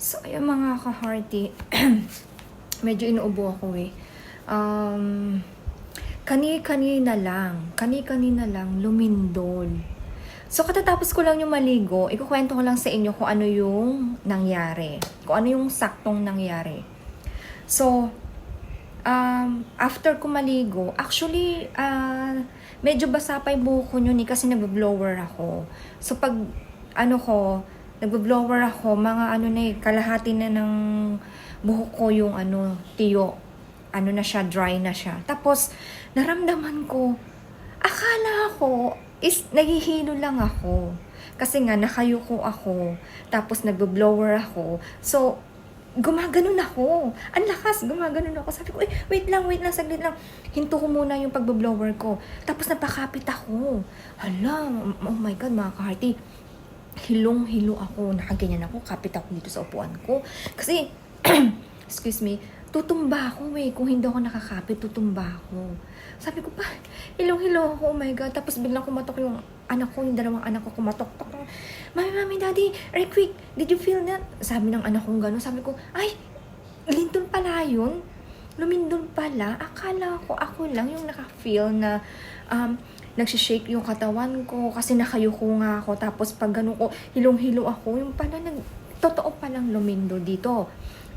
So, ayun mga ka-hearty, medyo inuubo ako eh. Kani-kanina lang, lumindol. So, katatapos ko lang yung maligo, ikukwento ko lang sa inyo kung ano yung nangyari. Kung ano yung saktong nangyari. So, after ko maligo, actually, medyo basa pa yung buhok ko yun eh, kasi nag-blower ako. So, pag, nag-blower ako, mga kalahati na ng buhok ko yung tiyo. Na siya, dry na siya. Tapos, naramdaman ko, akala ko, naghihilo lang ako. Kasi nga, nakayuko ako. Tapos, nag-blower ako. So, gumaganon ako. Ang lakas, gumaganon ako. Sabi ko, wait lang, saglit lang. Hinto ko muna yung pag-blower ko. Tapos, napakapit ako. Hala, oh my God, mga ka-hearty. Hilong-hilo ako. Nakaganyan ako. Kapit ako dito sa upuan ko. Kasi, excuse me, tutumba ako eh. Kung hindi ako nakakapit, tutumba ako. Sabi ko pa, hilong-hilo ako, oh my God. Tapos biglang kumatok yung anak ko, yung dalawang anak ko kumatok. Mami, daddy, right quick, did you feel that? Sabi ng anak kong gano'n. Sabi ko, ay, lindol pala yun. Lumindol pala. Akala ko, ako lang yung naka-feel na nagsishake yung katawan ko kasi nakayuko nga ako. Tapos pag gano'n ko, hilong-hilo ako. Yung pala, totoo palang lumindol dito.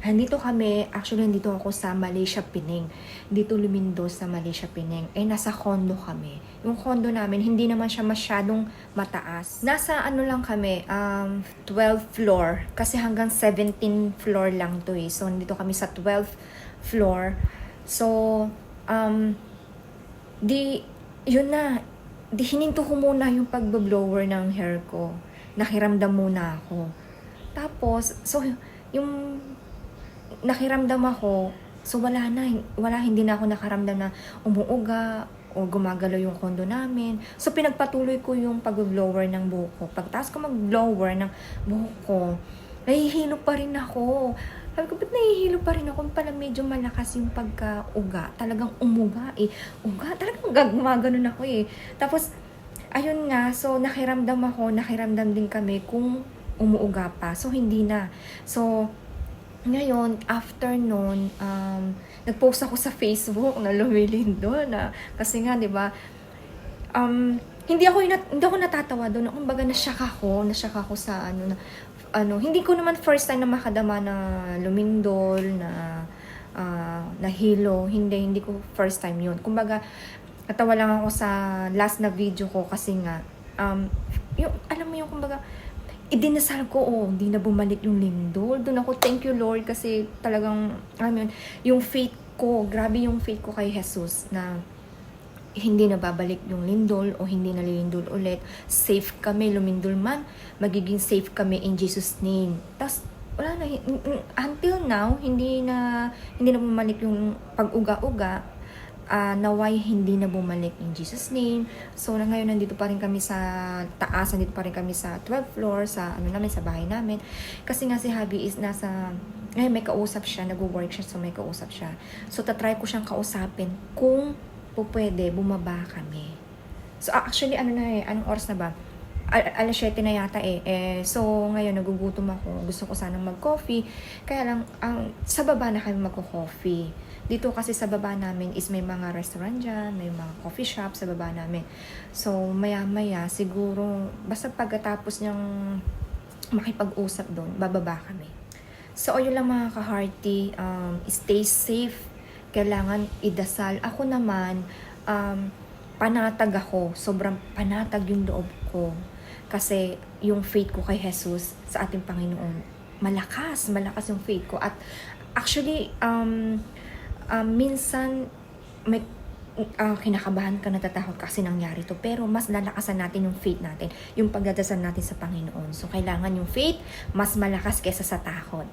Nandito kami, actually nandito ako sa Malaysia, Penang. Dito lumindo sa Malaysia, Penang. Nasa condo kami. Yung condo namin, hindi naman siya masyadong mataas. Nasa lang kami, 12th floor. Kasi hanggang 17th floor lang to eh. So, nandito kami sa 12th floor. So, hininto ko muna yung pag-blower ng hair ko. Nakiramdam muna ako. Tapos, so, yung nakiramdam ako, so hindi na ako nakaramdam na umuuga o gumagalaw yung kondo namin. So pinagpatuloy ko yung pag-blower ng buhok ko. Pagtaas ko mag-blower ng buhok ko, nahihilo pa rin ako. Sabi ko, ba't nahihilo pa rin ako? Pala medyo malakas yung pagka-uga. Talagang umuga eh. Uga, talagang gumaganon ako eh. Tapos, ayun nga, so nakiramdam din kami kung umuuga pa. So hindi na. So, ngayon, after nun, nag-post ako sa Facebook na lumilindo na. Kasi nga, di ba, hindi ako natatawa doon. Kumbaga, na-shock ako sa hindi ko naman first time na makadama na lumindol, na hilo. Hindi ko first time yun. Kumbaga, natawa lang ako sa last na video ko kasi nga, alam mo yung kumbaga, idinasal ko, hindi na bumalik yung lindol. Doon ako, thank you Lord, kasi talagang, yung faith ko, grabe yung faith ko kay Jesus na hindi na babalik yung lindol o hindi na lilindol ulit. Safe kami, lumindol man, magiging safe kami in Jesus' name. Tapos, wala na, until now, hindi na bumalik yung pag-uga-uga. Naway hindi na bumalik in Jesus' name. So, ngayon nandito pa rin kami sa taas, nandito pa rin kami sa 12th floor, sa sa bahay namin. Kasi nga si Habi is ngayon may kausap siya, nag-work siya, so may kausap siya. So, tatry ko siyang kausapin kung pwede, bumaba kami. So, actually, anong oras na ba? Alas 7 na yata eh. So, ngayon, nagugutom ako. Gusto ko sanang mag-coffee. Kaya lang, sa baba na kami mag-coffee. Dito kasi sa baba namin is may mga restaurant dyan, may mga coffee shop sa baba namin. So, maya-maya, siguro, basta pagkatapos niyang makipag-usap doon, bababa kami. So, yun lang mga ka-hearty, stay safe. Kailangan idasal. Ako naman, panatag ako. Sobrang panatag yung loob ko. Kasi yung faith ko kay Jesus sa ating Panginoon, malakas yung faith ko. At actually, minsan may kinakabahan ka, natatakot kasi nangyari to, pero mas lalakasan natin yung faith natin, yung pagdadasal natin sa Panginoon. So kailangan yung faith mas malakas kaysa sa takot.